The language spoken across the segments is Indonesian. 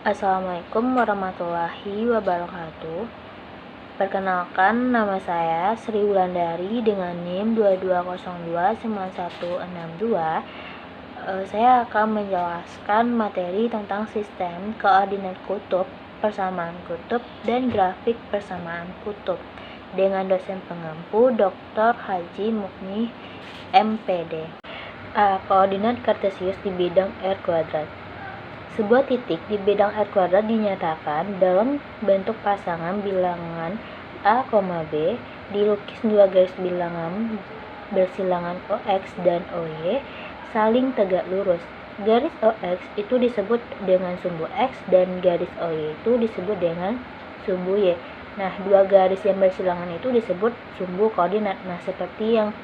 Assalamualaikum warahmatullahi wabarakatuh. Perkenalkan, nama saya Sri Wulandari dengan NIM 22029162. Saya akan menjelaskan materi tentang sistem koordinat kutub, persamaan kutub, dan grafik persamaan kutub dengan dosen pengampu Dr. Haji Mukni MPD. Koordinat kartesius di bidang R kuadrat. Sebuah titik di bidang R kuadrat dinyatakan dalam bentuk pasangan bilangan A, B, dilukis dua garis bilangan bersilangan OX dan OY saling tegak lurus. Garis OX itu disebut dengan sumbu X dan garis OY itu disebut dengan sumbu Y. Nah, dua garis yang bersilangan itu disebut sumbu koordinat. Nah, seperti yang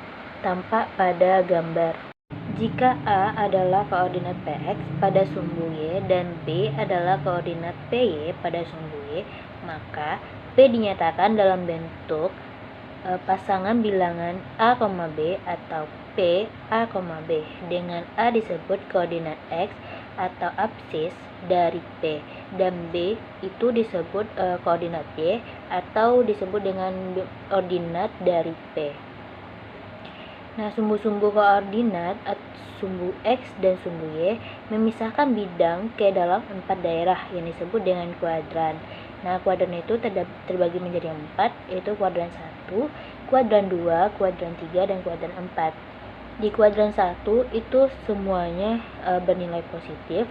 tampak pada gambar. Jika A adalah koordinat Px pada sumbu Y dan B adalah koordinat Py pada sumbu Y, maka P dinyatakan dalam bentuk pasangan bilangan A, B atau P, A, B, dengan A disebut koordinat X atau absis dari P dan B itu disebut koordinat Y atau disebut dengan ordinat dari P. Nah, sumbu-sumbu koordinat sumbu X dan sumbu Y memisahkan bidang ke dalam 4 daerah yang disebut dengan kuadran. Nah, kuadran itu terbagi menjadi 4, yaitu kuadran 1, kuadran 2, kuadran 3, dan kuadran 4. Di kuadran 1 itu semuanya bernilai positif.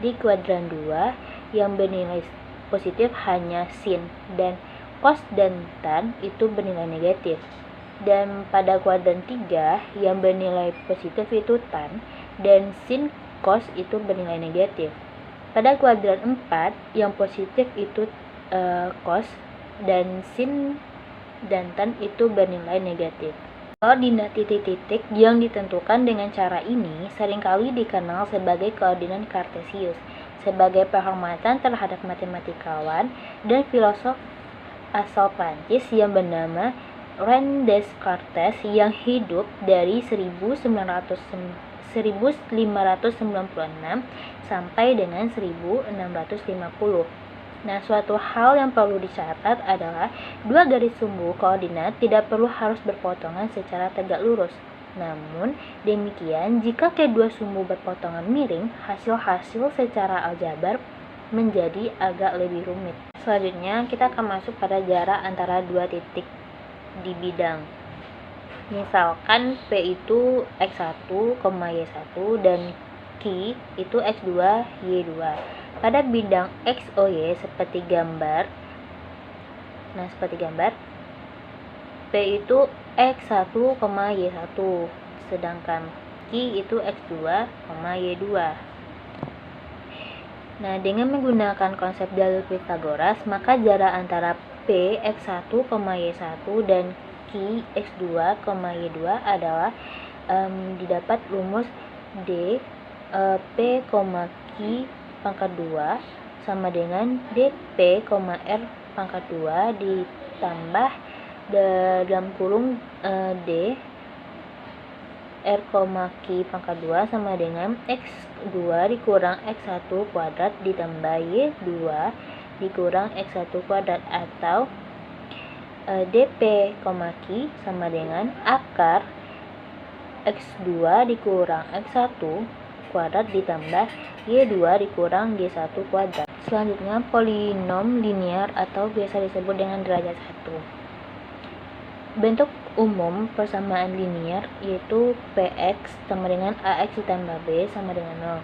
Di kuadran 2 yang bernilai positif hanya sin dan cos dan tan itu bernilai negatif. Dan pada kuadran 3 yang bernilai positif itu tan dan sin cos itu bernilai negatif. Pada kuadran 4 yang positif itu cos dan sin dan tan itu bernilai negatif. Koordinat titik-titik yang ditentukan dengan cara ini seringkali dikenal sebagai koordinat kartesius sebagai penghormatan terhadap matematikawan dan filosof asal Prancis yang bernama René Descartes yang hidup dari 1596 sampai dengan 1650. Nah, suatu hal yang perlu dicatat adalah dua garis sumbu koordinat tidak perlu harus berpotongan secara tegak lurus. Namun, demikian jika kedua sumbu berpotongan miring, hasil-hasil secara aljabar menjadi agak lebih rumit. Selanjutnya, kita akan masuk pada jarak antara dua titik di bidang. Misalkan P itu X1, Y1 dan Q itu X2, Y2. Pada bidang XOY seperti gambar. Nah, seperti gambar P itu X1, Y1, sedangkan Q itu X2, Y2. Nah, dengan menggunakan konsep dalil Pythagoras, maka jarak antara P, X1, Y1 dan Q, X2, Y2 adalah didapat rumus D P, Q pangkat 2 sama dengan DP, R pangkat 2 ditambah dalam kurung D R, Q pangkat 2 sama dengan X2 dikurang X1 kuadrat ditambah Y2 dikurang X1 kuadrat atau DP, Q sama dengan akar X2 dikurang X1 kuadrat ditambah Y2 dikurang Y1 kuadrat. Selanjutnya, polinom linear atau biasa disebut dengan derajat 1. Bentuk umum persamaan linear yaitu Px sama dengan Ax ditambah B sama dengan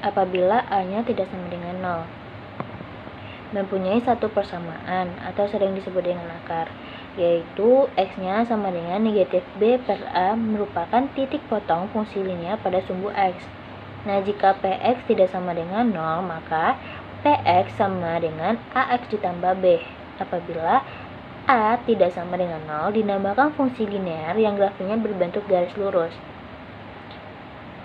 0 apabila A-nya tidak sama dengan 0. Mempunyai satu persamaan atau sering disebut dengan akar, yaitu X-nya sama dengan negatif B per A merupakan titik potong fungsi linear pada sumbu X. Nah, jika Px tidak sama dengan 0, maka Px sama dengan Ax ditambah B. Apabila A tidak sama dengan 0, dinamakan fungsi linear yang grafiknya berbentuk garis lurus.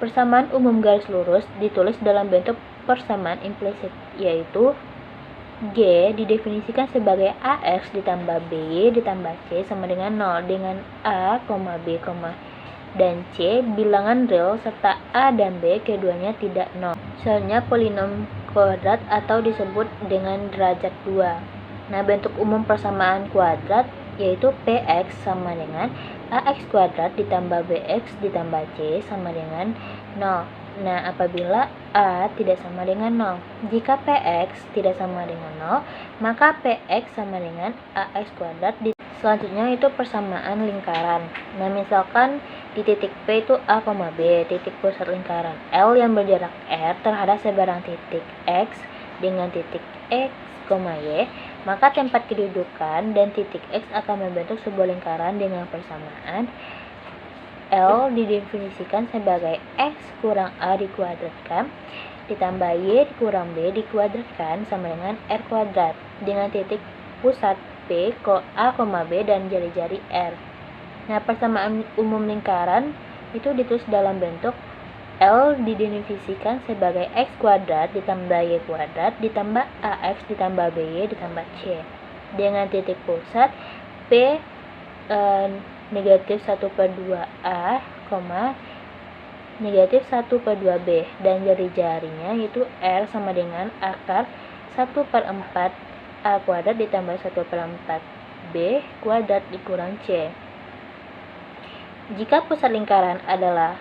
Persamaan umum garis lurus ditulis dalam bentuk persamaan implisit, yaitu G didefinisikan sebagai AX ditambah B ditambah C sama dengan 0 dengan A, B, dan C bilangan real serta A dan B keduanya tidak 0. Selanjutnya polinom kuadrat atau disebut dengan derajat 2. Nah, bentuk umum persamaan kuadrat yaitu Px sama dengan Ax kuadrat ditambah Bx ditambah C sama dengan 0. Nah, apabila A tidak sama dengan 0, jika Px tidak sama dengan 0, maka Px sama dengan Ax kuadrat. Selanjutnya itu persamaan lingkaran. Nah, misalkan di titik P itu A, B, titik pusat lingkaran L yang berjarak R terhadap seberang titik X dengan titik X, Y, maka tempat kedudukan dan titik X akan membentuk sebuah lingkaran dengan persamaan L didefinisikan sebagai X kurang A dikuadratkan ditambah Y kurang B dikuadratkan sama dengan R kuadrat dengan titik pusat P, A, B dan jari-jari R. Nah, persamaan umum lingkaran itu ditulis dalam bentuk L didefinisikan sebagai X kuadrat ditambah Y kuadrat ditambah AX ditambah BY ditambah C dengan titik pusat P negatif 1/2A, negatif 1/2B dan jari-jarinya yaitu R sama dengan akar 1/4 A kuadrat ditambah 1/4 B kuadrat dikurang C. Jika pusat lingkaran adalah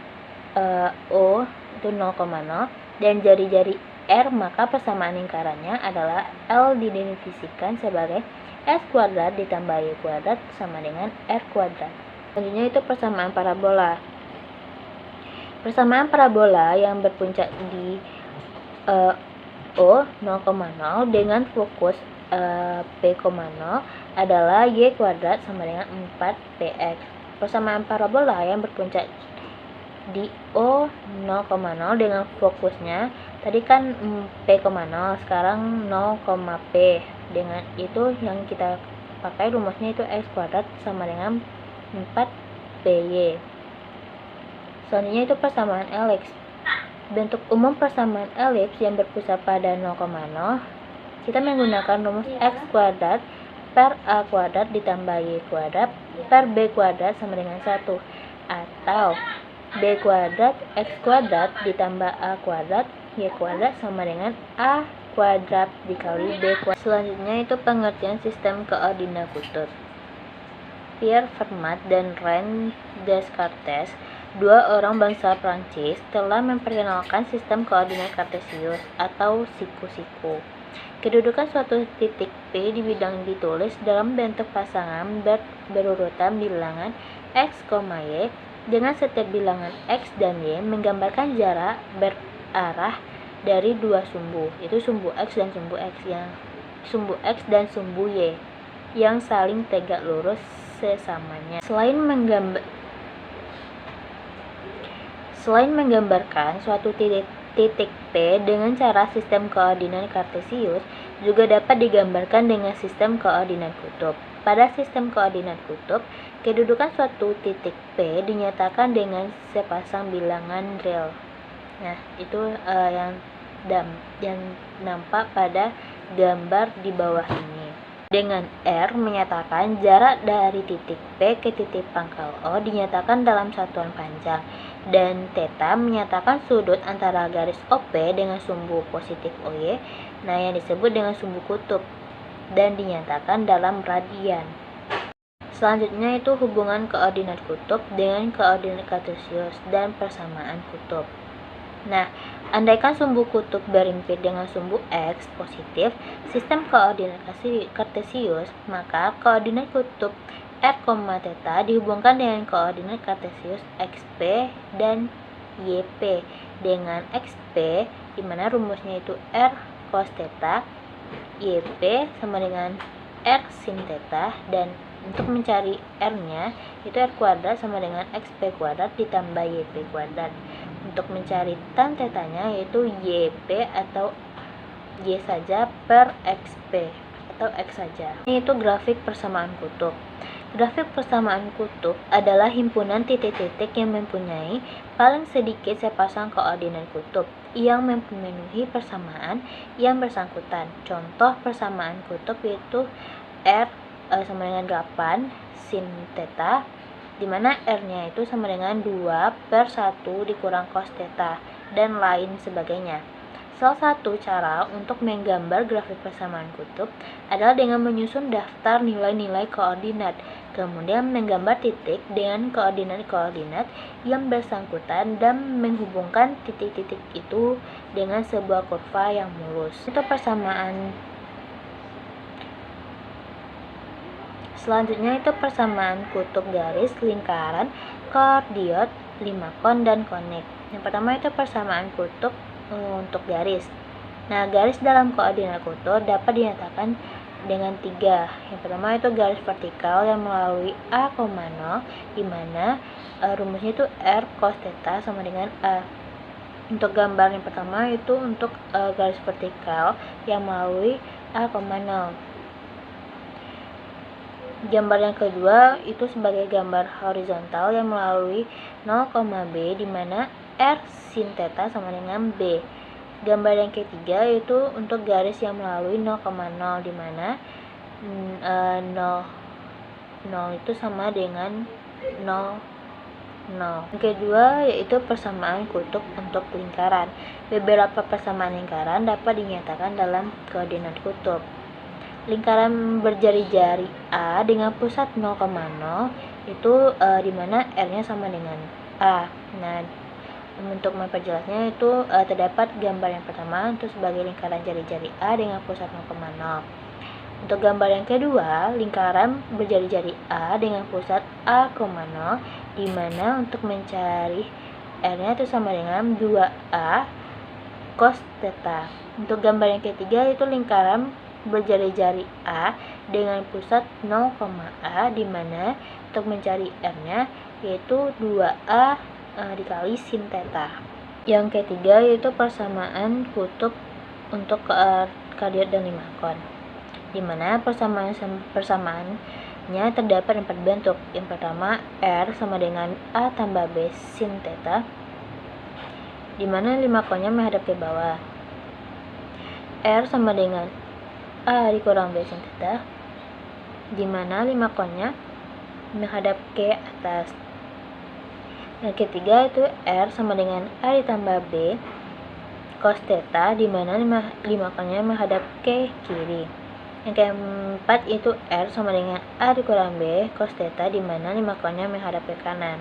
O itu 0,0 dan jari-jari R, maka persamaan lingkarannya adalah L didefinisikan sebagai S kuadrat ditambah Y kuadrat sama dengan R kuadrat. Selanjutnya itu persamaan parabola. Persamaan parabola yang berpuncak di O 0,0 dengan fokus P, 0 adalah Y kuadrat sama dengan 4PX. Persamaan parabola yang berpuncak di O 0,0 dengan fokusnya tadi kan P, 0 sekarang 0,P, dengan itu yang kita pakai rumusnya itu X kuadrat sama dengan 4PY. Selanjutnya itu persamaan elips. Bentuk umum persamaan elips yang berpusat pada 0,0 kita menggunakan rumus X kuadrat per A kuadrat ditambah Y kuadrat per B kuadrat sama dengan 1 atau B kuadrat X kuadrat ditambah A kuadrat Y kuadrat sama dengan A kuadrat dikali B kuadrat. Selanjutnya itu pengertian sistem koordinat kutub. Pierre Fermat dan René Descartes, dua orang bangsa Prancis, telah memperkenalkan sistem koordinat kartesius atau siku-siku. Kedudukan suatu titik P di bidang ditulis dalam bentuk pasangan berurutan bilangan X, Y dengan setiap bilangan X dan Y menggambarkan jarak berarah dari dua sumbu, yaitu sumbu X dan sumbu Y yang saling tegak lurus sesamanya. Selain menggambarkan suatu titik P dengan cara sistem koordinat kartesius, juga dapat digambarkan dengan sistem koordinat kutub. Pada sistem koordinat kutub, kedudukan suatu titik P dinyatakan dengan sepasang bilangan real. Nah, itu yang nampak pada gambar di bawah ini. Dengan R menyatakan jarak dari titik P ke titik pangkal O dinyatakan dalam satuan panjang, dan theta menyatakan sudut antara garis OP dengan sumbu positif OY, nah yang disebut dengan sumbu kutub, dan dinyatakan dalam radian. Selanjutnya itu hubungan koordinat kutub dengan koordinat kartesius dan persamaan kutub. Nah, andaikan sumbu kutub berimpit dengan sumbu X positif, sistem koordinat kartesius, maka koordinat kutub R, theta dihubungkan dengan koordinat kartesius XP dan YP dengan XP, di mana rumusnya itu R cos theta, YP sama dengan R sin theta, dan untuk mencari R-nya itu R kuadrat sama dengan XP kuadrat ditambah YP kuadrat. Untuk mencari tan tetanya yaitu YP atau Y saja per XP atau X saja. Ini itu grafik persamaan kutub. Grafik persamaan kutub adalah himpunan titik-titik yang mempunyai paling sedikit sepasang koordinat kutub yang memenuhi persamaan yang bersangkutan. Contoh persamaan kutub yaitu R sama dengan 8 sin theta, di mana R-nya itu sama dengan 2/1 dikurang cos theta, dan lain sebagainya. Salah satu cara untuk menggambar grafik persamaan kutub adalah dengan menyusun daftar nilai-nilai koordinat, kemudian menggambar titik dengan koordinat-koordinat yang bersangkutan dan menghubungkan titik-titik itu dengan sebuah kurva yang mulus. Untuk persamaan selanjutnya itu persamaan kutub garis, lingkaran, koordinat, limakon, dan konek. Yang pertama itu persamaan kutub untuk garis. Nah, garis dalam koordinat kutub dapat dinyatakan dengan 3. Yang pertama itu garis vertikal yang melalui A, 0, di mana rumusnya itu R cos theta sama dengan A. Untuk gambar yang pertama itu untuk garis vertikal yang melalui A, 0. Gambar yang kedua itu sebagai gambar horizontal yang melalui 0, B, di mana R sin theta sama dengan B. Gambar yang ketiga itu untuk garis yang melalui 0, di mana 0 itu sama dengan 0. Yang kedua yaitu persamaan kutub untuk lingkaran. Beberapa persamaan lingkaran dapat dinyatakan dalam koordinat kutub. Lingkaran berjari-jari A dengan pusat 0, itu di mana R-nya sama dengan A. Nah, untuk memperjelasnya itu terdapat gambar yang pertama itu sebagai lingkaran jari-jari A dengan pusat 0, Untuk gambar yang kedua, lingkaran berjari-jari A dengan pusat A, di mana untuk mencari R-nya itu sama dengan 2A cos theta. Untuk gambar yang ketiga itu lingkaran berjari-jari A dengan pusat 0, A, di mana untuk mencari R-nya yaitu 2A dikali sin theta. Yang ketiga yaitu persamaan kutub untuk koordinat dan limakon, di mana persamaannya terdapat 4 bentuk. Yang pertama, R sama dengan A tambah B sin theta, di mana limakonnya menghadap ke bawah. R sama dengan A dikurang B sin theta, di mana limakonnya menghadap ke atas. Yang ketiga itu R sama dengan A ditambah B cos theta, di mana limakonnya menghadap ke kiri. Yang keempat itu R sama dengan A dikurang B cos theta, di mana limakonnya menghadap ke kanan.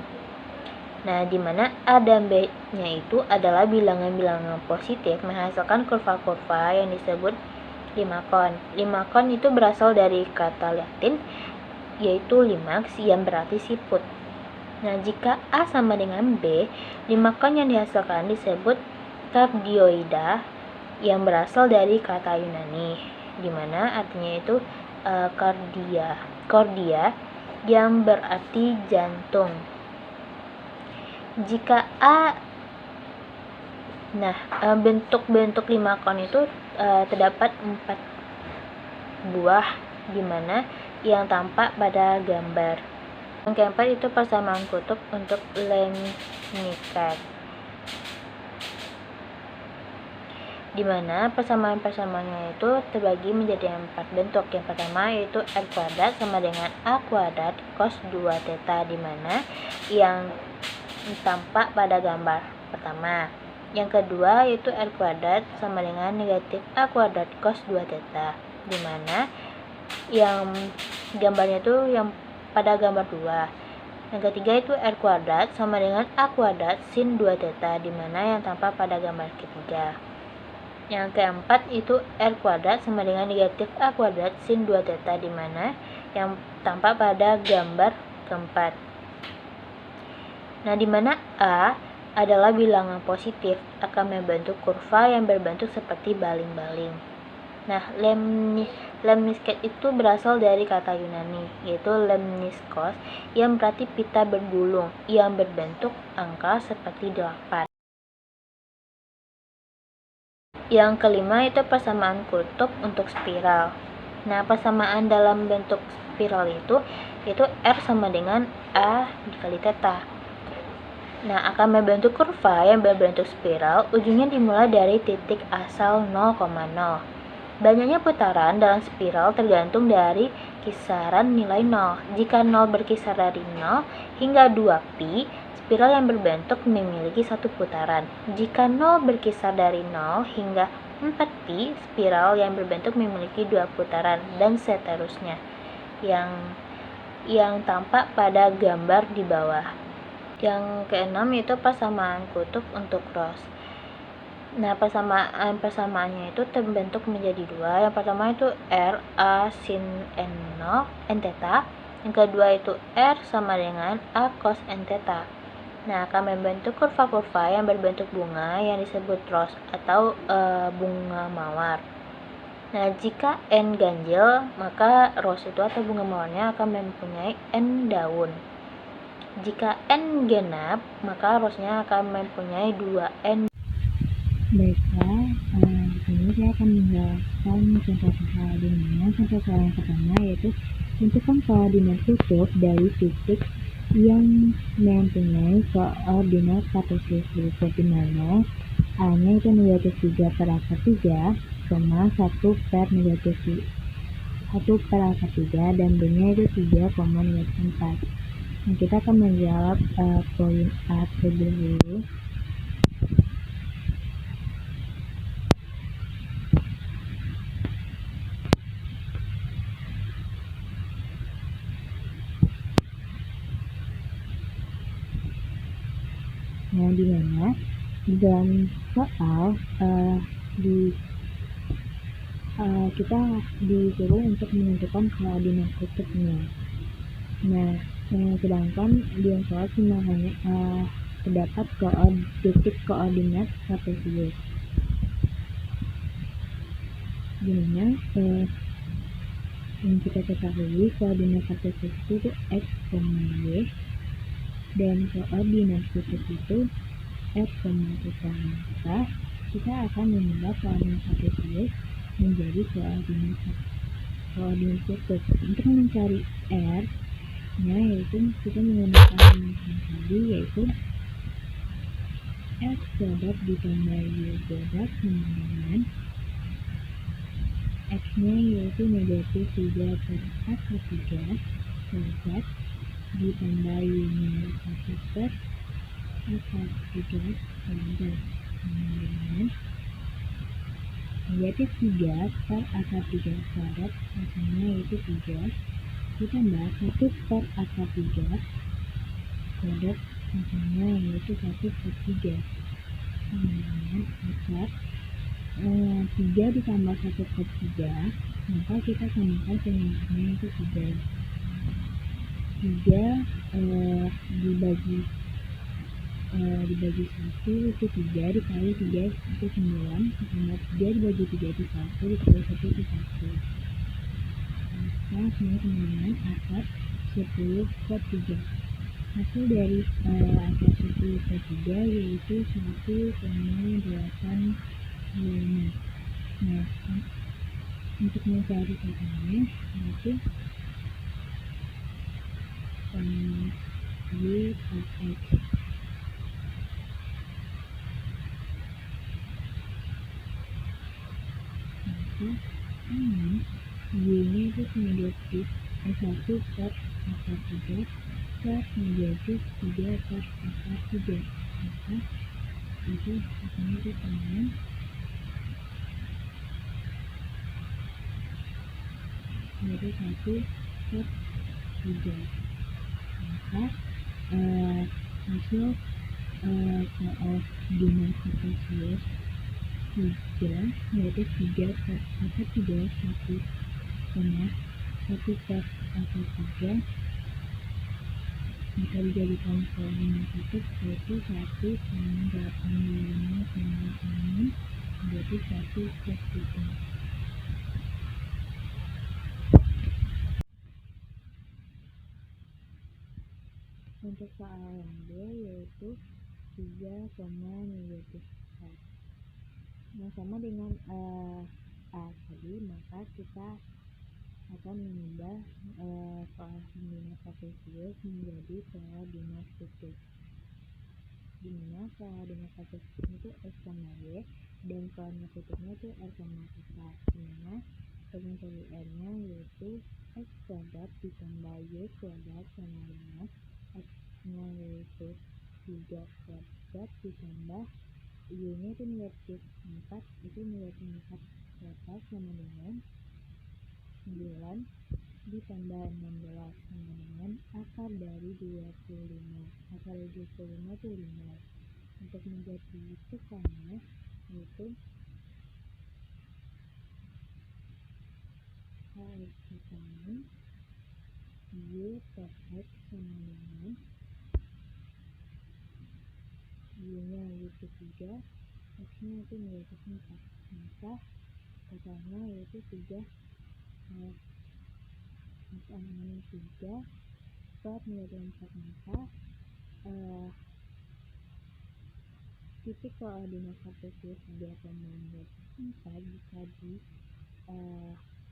Nah, di mana A dan B-nya itu adalah bilangan-bilangan positif menghasilkan kurva-kurva yang disebut limakon. Limakon itu berasal dari kata Latin yaitu limax yang berarti siput. Nah, jika A sama dengan B, limakon yang dihasilkan disebut cardioida yang berasal dari kata Yunani, di mana artinya itu cardia yang berarti jantung. Jika bentuk-bentuk limakon itu terdapat 4 buah, di mana yang tampak pada gambar. Yang keempat itu persamaan kutub untuk Lemniscate, di mana persamaan-persamaannya itu terbagi menjadi 4 bentuk. Yang pertama yaitu R kuadrat sama dengan A kuadrat cos 2 theta, di mana yang tampak pada gambar pertama. Yang kedua yaitu R kuadrat sama dengan negatif A kuadrat cos 2 theta, di mana yang gambarnya itu yang pada gambar 2. Yang ketiga itu R kuadrat sama dengan A kuadrat sin 2 theta, di mana yang tampak pada gambar ketiga. Yang keempat itu R kuadrat sama dengan negatif A kuadrat sin 2 theta, di mana yang tampak pada gambar keempat. Nah, di mana A adalah bilangan positif akan membentuk kurva yang berbentuk seperti baling-baling. Nah, lemniscate itu berasal dari kata Yunani yaitu lemniskos yang berarti pita bergulung yang berbentuk angka seperti 8. Yang kelima itu persamaan kutub untuk spiral. Nah, persamaan dalam bentuk spiral itu R sama dengan A dikali theta. Nah, akan membentuk kurva yang berbentuk spiral, ujungnya dimulai dari titik asal 0,0. Banyaknya putaran dalam spiral tergantung dari kisaran nilai 0. Jika 0 berkisar dari 0 hingga 2pi, spiral yang berbentuk memiliki satu putaran. Jika 0 berkisar dari 0 hingga 4pi, spiral yang berbentuk memiliki 2 putaran, dan seterusnya, yang tampak pada gambar di bawah. Yang keenam itu persamaan kutub untuk Ross. Nah, persamaannya itu terbentuk menjadi dua. Yang pertama itu R A sin n0 n theta. Yang kedua itu R sama dengan A cos n theta. Nah, akan membentuk kurva-kurva yang berbentuk bunga yang disebut Ross atau bunga mawar. Nah, jika n ganjil, maka Ross itu atau bunga mawarnya akan mempunyai n daun. Jika n genap, maka Rossnya akan mempunyai 2n. Baiklah, di sini saya akan menjelaskan contoh soal di mana contoh soal yang pertama yaitu tentukan koordinat kutub dari titik yang mempunyai koordinat kartesius berikut di mana A-nya itu negatif 3 per akar 3, 1 per negatif 1 per akar 3, dan B-nya itu 3, negatif 4. Nah, kita akan menjawab poin A terlebih dahulu. Nah, di mana dalam soal kita disuruh untuk menentukan koordinat kutubnya. Nah, sedangkan di soal cuma hanya terdapat titik koordinat kartesius. Di mana yang kita ketahui koordinat kartesius itu x, y, dan koordinat kutub itu f, theta. Maka kita akan mengubah koordinat kartesius menjadi koordinat kutub. Untuk mencari r nya yaitu kita menggunakan rumus tadi, yaitu x kuadrat ditambah y kuadrat sama dengan x nya yaitu negatif 3 per akar 3 kuadrat ditambah y nya 1 per akar 3 kuadrat sama dengan negatif 3 per akar 3 kuadrat hasilnya yaitu 3 ditambah 1 per akar 3 kuadrat hasilnya yaitu 1 per 3 sama dengan akar 3 ditambah 1 per 3, maka kita samakan semuanya itu 3 dibagi 1 itu 3, dikali 3 itu 9, ditambah 3 dibagi 3 itu 1, dikali 1 itu 1. Maka semua sama dengan akar 10 per 3. Hasil dari akar 10 per 3 yaitu 1,8. Nah, untuk mencari katanya yaitu y per x. Maka y-nya itu negatif 1 per akar 3 per negatif 3 per akar 3. Maka itu hasilnya itu sama yaitu 1 per 3. Maka hasil koordinat kartesius 3 yaitu 3 per akar 3 1 per akar 3 jika dijadikan koordinat kutub yaitu 1,856 menjadi 1 per 3. Untuk soal yang B yaitu 3, negatif 4. Nah, sama dengan A tadi, maka kita akan mengubah koordinat kartesius menjadi koordinat kutub, di mana koordinat kartesius itu x, y, dan koordinat kutubnya itu r, theta. Di mana untuk mencari r nya yaitu x kuadrat ditambah y kuadrat sama dengan x nya yaitu 3 kuadrat ditambah Y-nya itu negatif 4, itu negatif 4 ke atas sama dengan 9 ditambah 16 sama dengan akar dari 25. Akar dari 25 itu 5. Untuk menjadi tekannya yaitu harus tekanan Y per X sama dengan Y-nya yaitu 3, X-nya itu negatif 4. Maka totalnya yaitu 3 tekanan 3 per negatif 4. Maka titik koordinat kartesius 3,4 bisa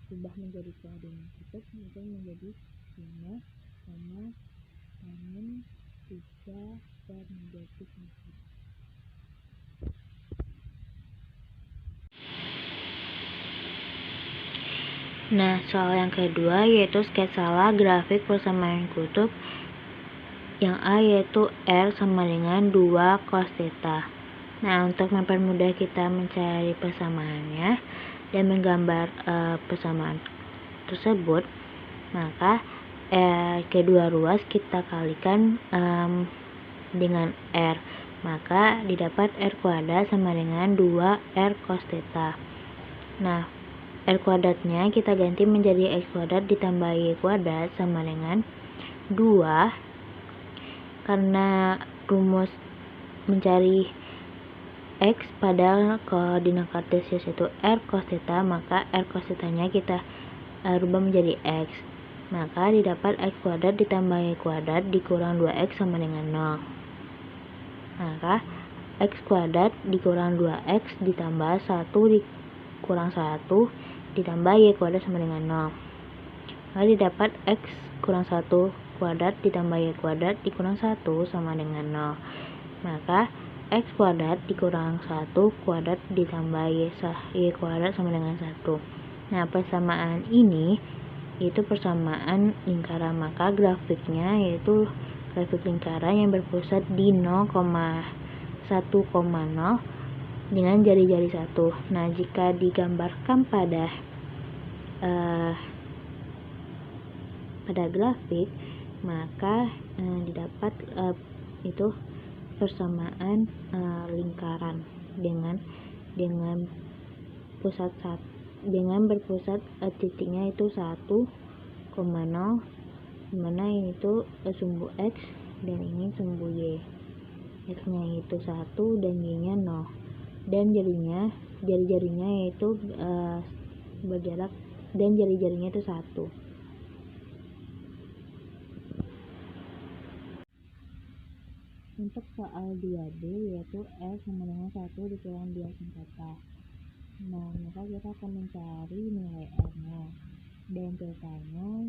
diubah menjadi koordinat kutub, itu menjadi 5, kanan 3 per negatif 4. Nah, soal yang kedua yaitu sketsalah grafik persamaan kutub. Yang A yaitu R sama dengan 2 cos theta. Nah, untuk mempermudah kita mencari persamaannya dan menggambar persamaan tersebut, maka kedua ruas kita kalikan dengan R, maka didapat R kuadrat sama dengan 2R cos theta. Nah, R kuadratnya kita ganti menjadi X kuadrat ditambah Y kuadrat sama dengan 2. Karena rumus mencari X pada koordinat kartesius itu R cos theta, maka R cos theta-nya kita rubah menjadi X. Maka didapat X kuadrat ditambah Y kuadrat dikurang 2X sama dengan 0. Maka X kuadrat dikurang 2X ditambah 1 dikurang 1 ditambah Y kuadrat sama dengan 0. Maka didapat X kurang 1 kuadrat ditambah Y kuadrat dikurang 1 sama dengan 0. Maka X kuadrat dikurang 1 kuadrat ditambah Y kuadrat sama dengan 1. Nah, persamaan ini itu persamaan lingkaran, maka grafiknya yaitu grafik lingkaran yang berpusat di 0,1,0 dengan jari-jari 1. Nah, jika digambarkan pada grafik, maka didapat itu persamaan lingkaran dengan pusat dengan berpusat titiknya itu 1,0, dimana ini itu sumbu X dan ini sumbu Y. X-nya itu 1 dan Y-nya 0, dan jari-jarinya yaitu berjarak, dan jari-jarinya itu 1. Untuk soal 2B yaitu R sama dengan 1 dikurang 2 sin theta. Nah, maka kita akan mencari nilai R-nya, dan theta-nya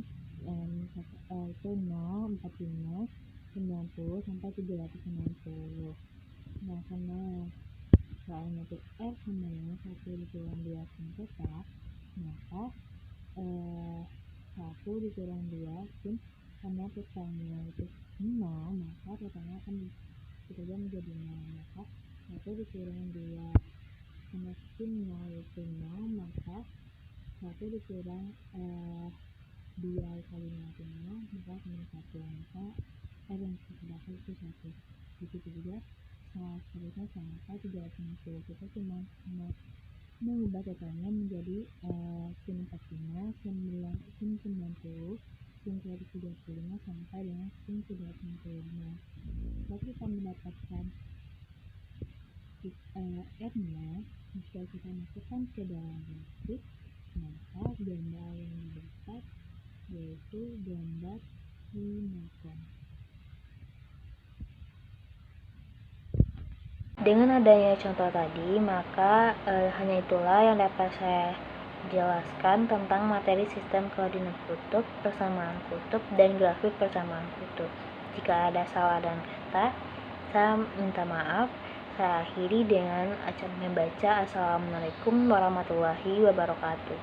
itu 0, 45, 90 sampai 790. Nah, karena soalnya itu R sama dengan 1 dikurang 2 sin theta, maka 1 dikurang 2 sin, karena theta-nya itu 0, maka theta-nya akan dikubah menjadi 0. Maka 1 dikurang 2 karena sin 0 itu 0, maka 1 dikurang 2 kali 0 itu 0, maka sama 1. Maka R yang kita dapat itu 1. Begitu juga seterusnya sampai 360. Kita cuma mengubah theta-nya menjadi sin 45, sin 90, sin 135 sampai dengan sin 365. Lalu kita mendapatkan R-nya. Jika kita masukkan ke dalam grafik, maka gambar yang didapat yaitu gambar simetron. Dengan adanya contoh tadi, maka hanya itulah yang dapat saya jelaskan tentang materi sistem koordinat kutub, persamaan kutub, dan grafik persamaan kutub. Jika ada salah dan kata, saya minta maaf. Saya akhiri dengan membaca Assalamualaikum warahmatullahi wabarakatuh.